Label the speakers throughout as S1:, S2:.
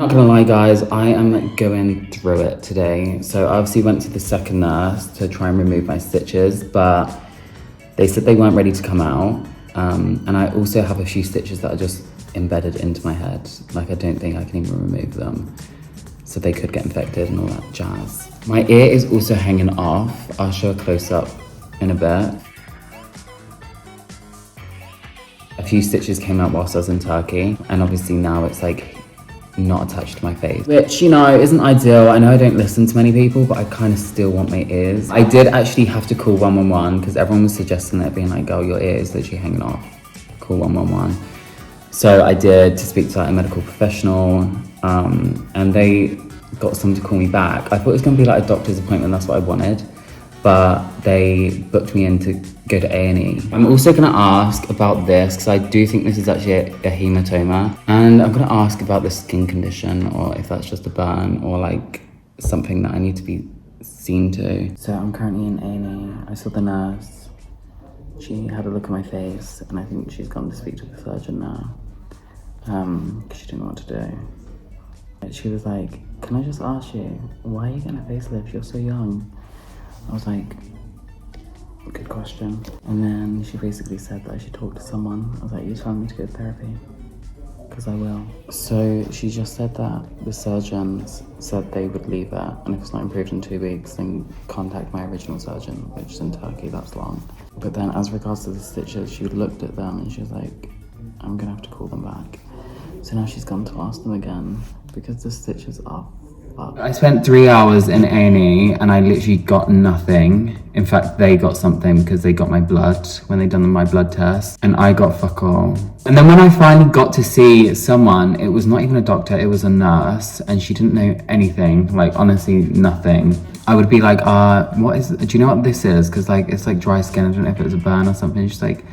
S1: Not gonna lie guys, I am going through it today. So I obviously went to the second nurse to try and remove my stitches, but they said they weren't ready to come out. And I also have a few stitches that are just embedded into my head. Like I don't think I can even remove them. So they could get infected and all that jazz. My ear is also hanging off. I'll show a close up in a bit. A few stitches came out whilst I was in Turkey, and obviously now it's like not attached to my face, which, you know, isn't ideal. I know I don't listen to many people, but I kind of still want my ears. I did actually have to call 111 because everyone was suggesting it, being like, girl, your ear is literally hanging off. Call 111. So I did, to speak to like a medical professional, and they got someone to call me back. I thought it was going to be like a doctor's appointment, that's what I wanted, but they booked me in to go to A&E. I'm also going to ask about this because I do think this is actually a hematoma, and I'm going to ask about the skin condition, or if that's just a burn or like something that I need to be seen to. So I'm currently in A&E. I saw the nurse. She had a look at my face, and I think she's gone to speak to the surgeon now because she didn't know what to do. She was like, can I just ask you, why are you getting a facelift? You're so young. I was like, good question. And then she basically said that I should talk to someone. I was like, you're telling me to go to therapy? Because I will. So she just said that the surgeons said they would leave it, and if it's not improved in 2 weeks, then contact my original surgeon, which is in Turkey. That's long. But then as regards to the stitches, she looked at them and she was like, I'm gonna have to call them back. So now she's gone to ask them again because the stitches are fucked. I spent 3 hours in A&E and I literally got nothing. In fact, they got something because they got my blood when they done my blood test, and I got fuck all. And then when I finally got to see someone, it was not even a doctor, it was a nurse, and she didn't know anything, like honestly nothing. I would be like, do you know what this is? Because like it's like dry skin, I don't know if it was a burn or something. She's like,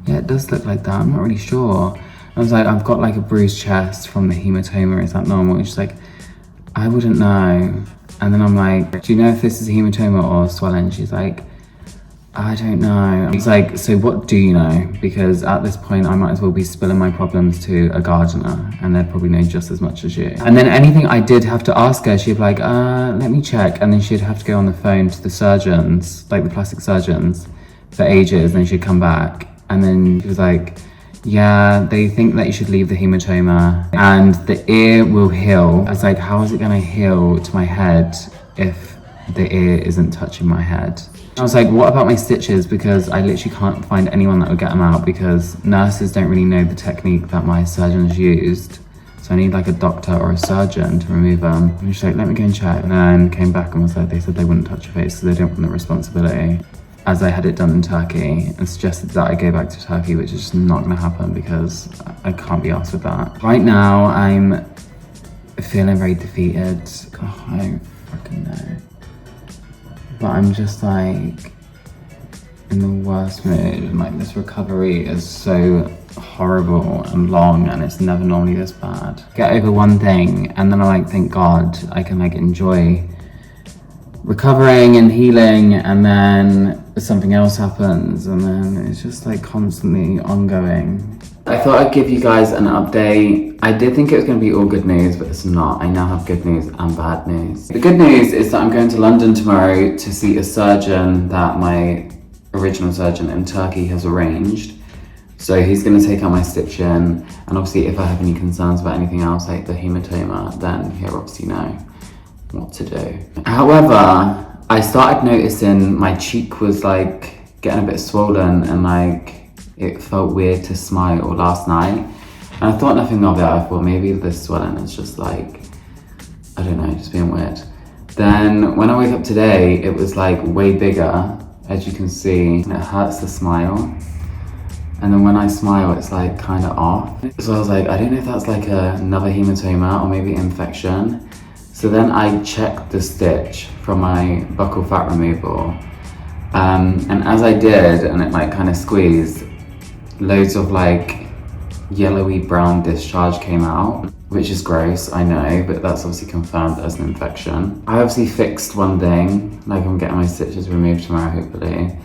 S1: yeah, it does look like that, I'm not really sure. I was like, I've got like a bruised chest from the hematoma, is that normal? And she's like, I wouldn't know. And then I'm like, do you know if this is a hematoma or swelling? She's like, I don't know. I was like, so what do you know? Because at this point, I might as well be spilling my problems to a gardener, and they'd probably know just as much as you. And then anything I did have to ask her, she'd be like, let me check. And then she'd have to go on the phone to the surgeons, like the plastic surgeons, for ages. And then she'd come back. And then she was like, yeah, they think that you should leave the hematoma and the ear will heal. I was like, how is it gonna heal to my head if the ear isn't touching my head? I was like, what about my stitches? Because I literally can't find anyone that would get them out because nurses don't really know the technique that my surgeons used. So I need like a doctor or a surgeon to remove them. And she's like, let me go and check. And then came back and was like, they said they wouldn't touch your face, so they don't want the responsibility. As I had it done in Turkey, and suggested that I go back to Turkey, which is just not gonna happen because I can't be asked with that. Right now, I'm feeling very defeated. God, I don't fucking know. But I'm just like in the worst mood, and like this recovery is so horrible and long, and it's never normally this bad. Get over one thing, and then I like, thank God, I can like enjoy recovering and healing, and then something else happens, and then it's just like constantly ongoing. I thought I'd give you guys an update. I did think it was going to be all good news, but it's not. I now have good news and bad news. The good news is that I'm going to London tomorrow to see a surgeon that my original surgeon in Turkey has arranged. So he's going to take out my stitch in, and obviously if I have any concerns about anything else like the hematoma, then he'll obviously know what to do. However, I started noticing my cheek was like getting a bit swollen, and like it felt weird to smile last night. And I thought nothing of it. I thought maybe this swelling is just like, I don't know, just being weird. Then when I wake up today, it was like way bigger, as you can see. It hurts to smile. And then when I smile, it's like kind of off. So I was like, I don't know if that's like another hematoma or maybe infection. So then I checked the stitch from my buccal fat removal, and as I did, and it like kind of squeezed, loads of like yellowy brown discharge came out, which is gross, I know, but that's obviously confirmed as an infection. I obviously fixed one thing, like I'm getting my stitches removed tomorrow hopefully,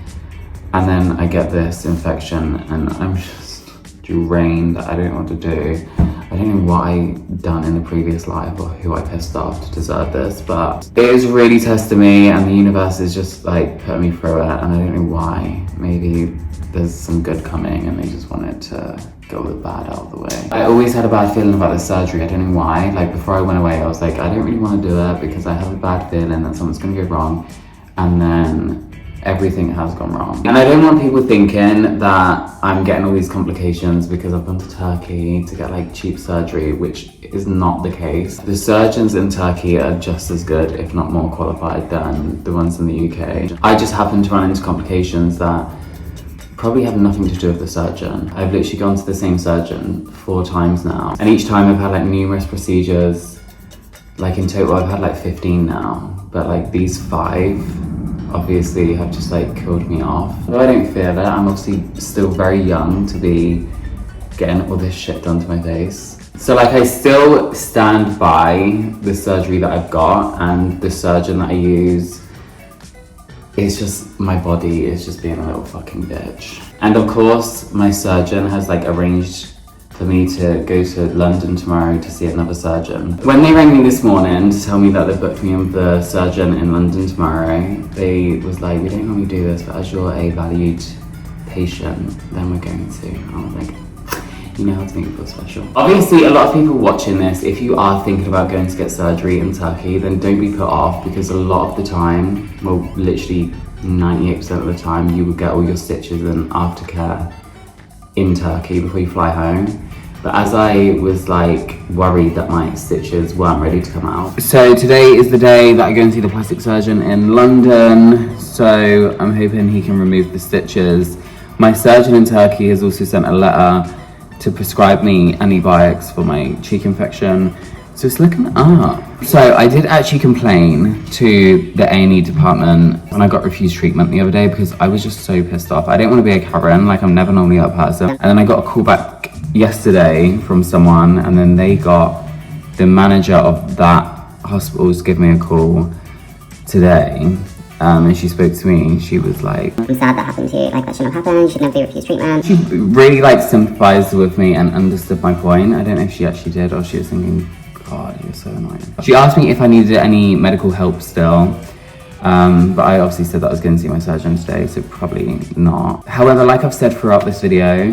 S1: and then I get this infection, and I'm just drained. I don't know what to do. I don't know what I done in the previous life or who I pissed off to deserve this, but it is really testing me, and the universe is just like putting me through it, and I don't know why. Maybe there's some good coming and they just wanted to get all the bad out of the way. I always had a bad feeling about the surgery. I don't know why. Like before I went away, I was like, I don't really want to do it because I have a bad feeling that something's gonna go wrong, and then everything has gone wrong. And I don't want people thinking that I'm getting all these complications because I've gone to Turkey to get like cheap surgery, which is not the case. The surgeons in Turkey are just as good, if not more qualified than the ones in the UK. I just happen to run into complications that probably have nothing to do with the surgeon. I've literally gone to the same surgeon 4 times now. And each time I've had like numerous procedures. Like in total, I've had like 15 now, but like these 5 obviously have just like killed me off. Though I don't feel it, I'm obviously still very young to be getting all this shit done to my face. So like I still stand by the surgery that I've got, and the surgeon that I use, it's just, my body is just being a little fucking bitch. And of course, my surgeon has like arranged for me to go to London tomorrow to see another surgeon. When they rang me this morning to tell me that they booked me with the surgeon in London tomorrow, they was like, we don't normally do this, but as you're a valued patient, then we're going to. I was like, you know how to make me feel special. Obviously, a lot of people watching this, if you are thinking about going to get surgery in Turkey, then don't be put off, because a lot of the time, well, literally 98% of the time, you will get all your stitches and aftercare in Turkey before you fly home. But as I was like worried that my stitches weren't ready to come out. So today is the day that I go and see the plastic surgeon in London. So I'm hoping he can remove the stitches. My surgeon in Turkey has also sent a letter to prescribe me antibiotics for my cheek infection. So it's looking up. So I did actually complain to the A&E department when I got refused treatment the other day, because I was just so pissed off. I didn't want to be a Karen, like I'm never normally that person. And then I got a call back yesterday from someone, and then they got the manager of that hospital's give me a call today. And she spoke to me. She was like,
S2: I'm sad that happened to you. Like, that shouldn't have happened. You should never be refused treatment.
S1: She really like sympathized with me and understood my point. I don't know if she actually did, or she was thinking, God, you're so annoying. She asked me if I needed any medical help still, but I obviously said that I was going to see my surgeon today, so probably not. However, like I've said throughout this video,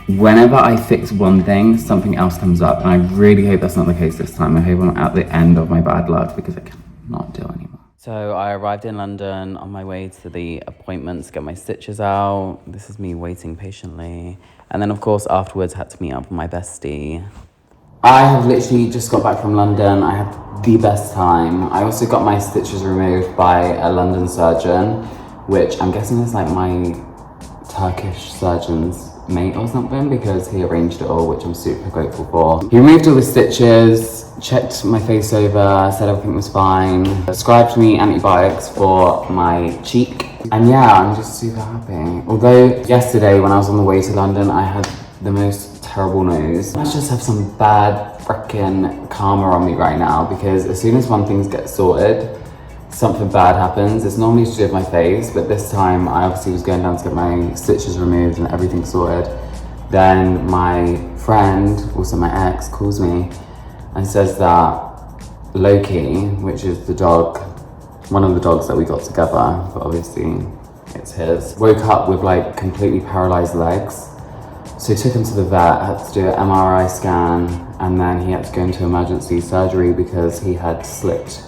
S1: whenever I fix one thing, something else comes up, and I really hope that's not the case this time. I hope I'm at the end of my bad luck, because I cannot do anymore. So I arrived in London on my way to the appointment to get my stitches out. This is me waiting patiently. And then of course afterwards had to meet up with my bestie. I have literally just got back from London. I had the best time. I also got my stitches removed by a London surgeon, which I'm guessing is like my Turkish surgeon's mate or something, because he arranged it all, which I'm super grateful for. He removed all the stitches, checked my face over, said everything was fine, prescribed me antibiotics for my cheek. And yeah, I'm just super happy. Although yesterday when I was on the way to London, I had the most terrible nose. I just have some bad freaking karma on me right now, because as soon as one thing gets sorted, something bad happens. It's normally to do with my face, but this time I obviously was going down to get my stitches removed and everything sorted. Then my friend, also my ex, calls me and says that Loki, which is the dog, one of the dogs that we got together, but obviously it's his, woke up with like completely paralyzed legs. So took him to the vet, had to do an MRI scan, and then he had to go into emergency surgery because he had slipped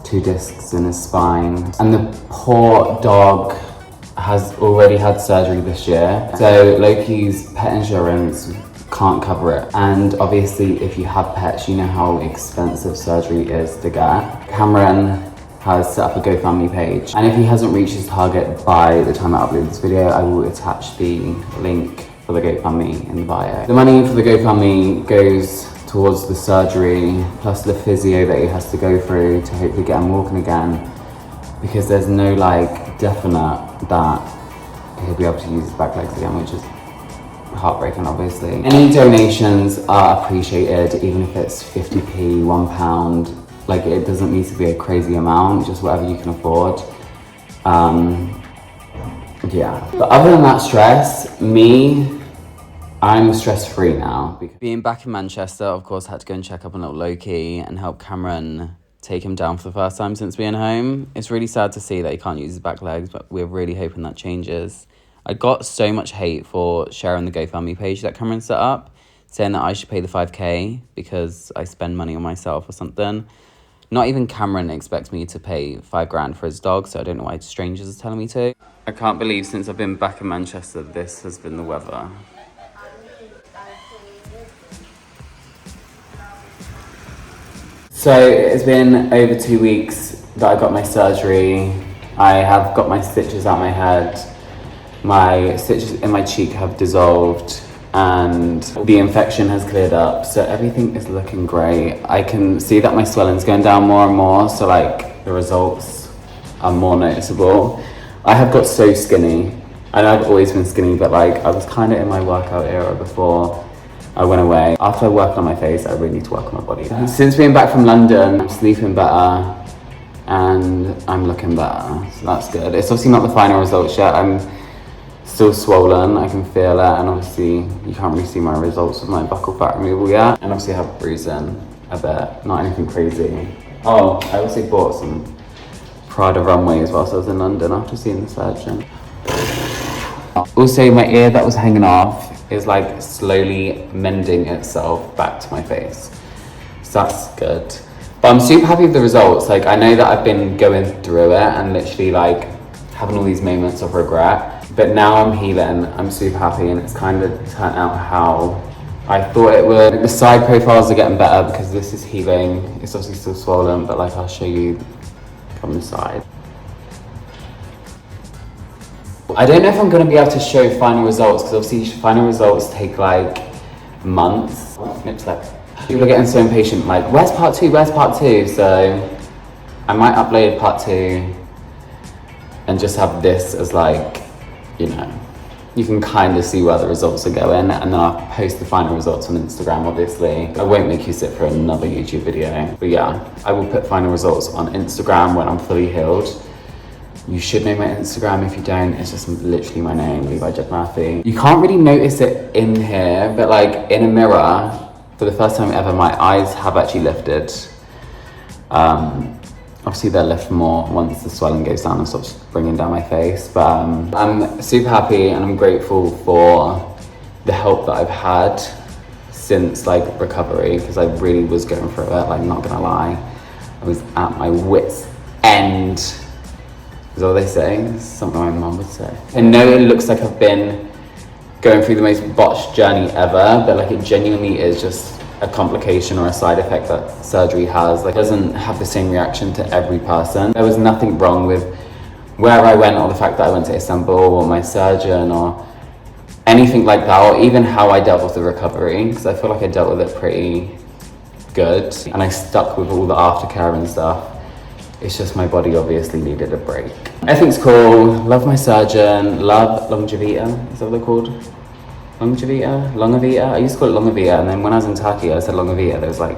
S1: 2 discs in his spine. And the poor dog has already had surgery this year. So Loki's pet insurance can't cover it. And obviously if you have pets, you know how expensive surgery is to get. Cameron has set up a GoFundMe page. And if he hasn't reached his target by the time I upload this video, I will attach the link for the GoFundMe in the bio. The money for the GoFundMe goes towards the surgery, plus the physio that he has to go through to hopefully get him walking again, because there's no like definite that he'll be able to use his back legs again, which is heartbreaking obviously. Any donations are appreciated, even if it's 50p, £1, like it doesn't need to be a crazy amount, just whatever you can afford. Yeah, but other than that stress, me I'm stress-free now. Being back in Manchester, of course, had to go and check up on little Loki and help Cameron take him down for the first time since being home. It's really sad to see that he can't use his back legs, but we're really hoping that changes. I got so much hate for sharing the GoFundMe page that Cameron set up, saying that I should pay the 5k because I spend money on myself or something. Not even Cameron expects me to pay $5,000 for his dog, so I don't know why strangers are telling me to. I can't believe since I've been back in Manchester, this has been the weather. So it's been over 2 weeks that I got my surgery. I have got my stitches out my head. My stitches in my cheek have dissolved and the infection has cleared up. So everything is looking great. I can see that my swelling's going down more and more. So like the results are more noticeable. I have got so skinny. And I've always been skinny, but like I was kind of in my workout era before I went away. After I worked on my face, I really need to work on my body. Since being back from London, I'm sleeping better and I'm looking better, so that's good. It's obviously not the final results yet. I'm still swollen, I can feel it, and obviously you can't really see my results with my buccal fat removal yet. And obviously I have bruising a bit, not anything crazy. Oh, I also bought some Prada runways whilst I was in London after seeing the surgeon. Also, my ear that was hanging off is like slowly mending itself back to my face. So that's good. But I'm super happy with the results. Like I know that I've been going through it and literally like having all these moments of regret. But now I'm healing, I'm super happy, and it's kind of turned out how I thought it would. The side profiles are getting better because this is healing. It's obviously still swollen, but like I'll show you from the side. I don't know if I'm going to be able to show final results because obviously final results take like months. It's like people are getting so impatient, like where's part 2, where's part 2? So I might upload part 2 and just have this as like, you know, you can kind of see where the results are going, and then I'll post the final results on Instagram obviously. I won't make you sit for another YouTube video, but yeah, I will put final results on Instagram when I'm fully healed. You should know my Instagram. If you don't, it's just literally my name, Levi Murphy. You can't really notice it in here, but like in a mirror, for the first time ever, my eyes have actually lifted. Obviously they'll lift more once the swelling goes down and stops bringing down my face. But I'm super happy and I'm grateful for the help that I've had since like recovery, because I really was going through it, like not gonna lie. I was at my wit's end. Is all they say. It's something my mum would say. I know it looks like I've been going through the most botched journey ever, but like it genuinely is just a complication or a side effect that surgery has. Like it doesn't have the same reaction to every person. There was nothing wrong with where I went or the fact that I went to Istanbul or my surgeon or anything like that, or even how I dealt with the recovery, because I feel like I dealt with it pretty good and I stuck with all the aftercare and stuff. It's just my body obviously needed a break. Everything's cool, love my surgeon, love Longevita, is that what they're called? Longevita? I used to call it Longevita, and then when I was in Turkey I said Longevita, there was like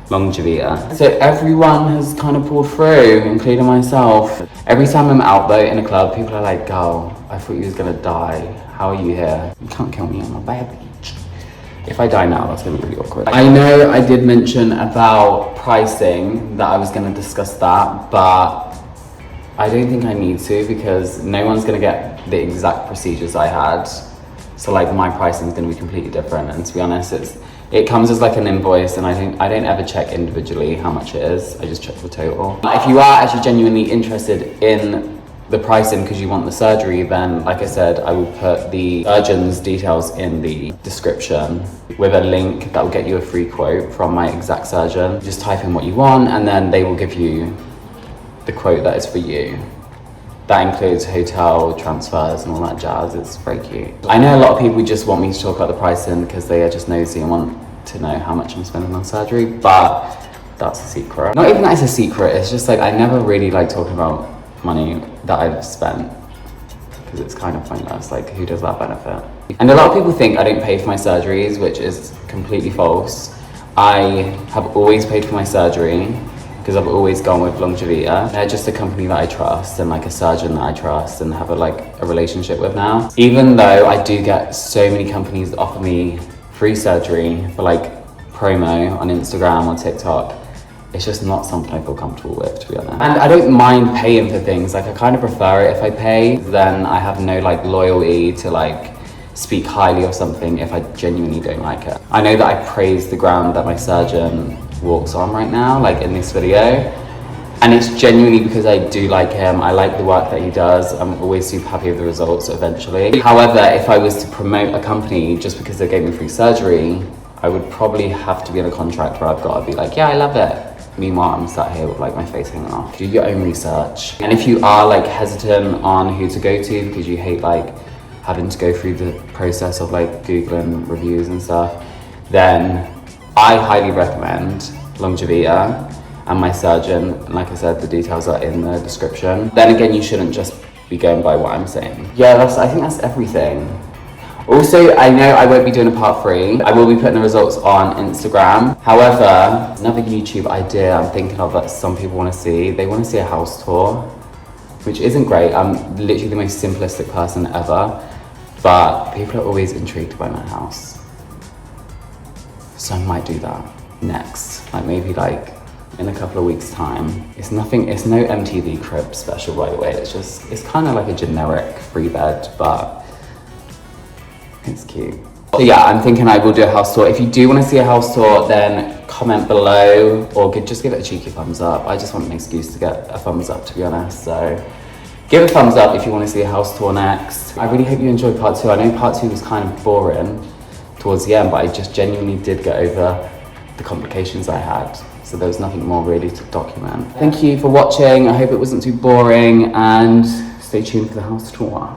S1: Longevita. So everyone has kind of pulled through, including myself. Every time I'm out though in a club, people are like, girl, I thought you was gonna die. How are you here? You can't kill me, I'm a baby. If I die now, that's gonna be really awkward. I know I did mention about pricing, that I was gonna discuss that, but I don't think I need to because no one's gonna get the exact procedures I had. So like my pricing is gonna be completely different, and to be honest, it comes as like an invoice, and I don't ever check individually how much it is. I just check the total. If you are actually genuinely interested in the pricing because you want the surgery, then like I said, I will put the surgeon's details in the description with a link that will get you a free quote from my exact surgeon. Just type in what you want and then they will give you the quote that is for you. That includes hotel transfers and all that jazz. It's very cute. I know a lot of people just want me to talk about the pricing because they are just nosy and want to know how much I'm spending on surgery, but that's a secret. Not even that it's a secret, it's just like I never really like talking about money that I've spent because it's kind of pointless. Like, who does that benefit? And a lot of people think I don't pay for my surgeries, which is completely false. I have always paid for my surgery. because I've always gone with Longevita. They're just a company that I trust and like a surgeon that I trust and have a relationship with now. Even though I do get so many companies that offer me free surgery for like promo on Instagram or TikTok, it's just not something I feel comfortable with, to be honest. And I don't mind paying for things. Like I kind of prefer it if I pay, then I have no like loyalty to like speak highly of something if I genuinely don't like it. I know that I praise the ground that my surgeon walks on right now, like in this video, and it's genuinely because I do like him. I like the work that he does. I'm always super happy with the results eventually. However, if I was to promote a company just because they gave me free surgery, I would probably have to be in a contract where I've got to be like, yeah, I love it. Meanwhile, I'm sat here with like my face hanging off. Do your own research. And if you are like hesitant on who to go to because you hate like having to go through the process of like Googling reviews and stuff, then I highly recommend Longevita and my surgeon. And like I said, the details are in the description. Then again, you shouldn't just be going by what I'm saying. Yeah, I think that's everything. Also, I know I won't be doing a part 3. I will be putting the results on Instagram. However, another YouTube idea I'm thinking of that some people want to see, they want to see a house tour, which isn't great. I'm literally the most simplistic person ever, but people are always intrigued by my house. So I might do that next, like maybe like in a couple of weeks' time. It's no MTV Crib special, by the way. It's kind of like a generic 3-bed, but it's cute. So yeah, I'm thinking I will do a house tour. If you do want to see a house tour, then comment below or just give it a cheeky thumbs up. I just want an excuse to get a thumbs up, to be honest. So give a thumbs up if you want to see a house tour next. I really hope you enjoyed part 2. I know part 2 was kind of boring towards the end, but I just genuinely did get over the complications I had. So there was nothing more really to document. Thank you for watching. I hope it wasn't too boring, and stay tuned for the house tour.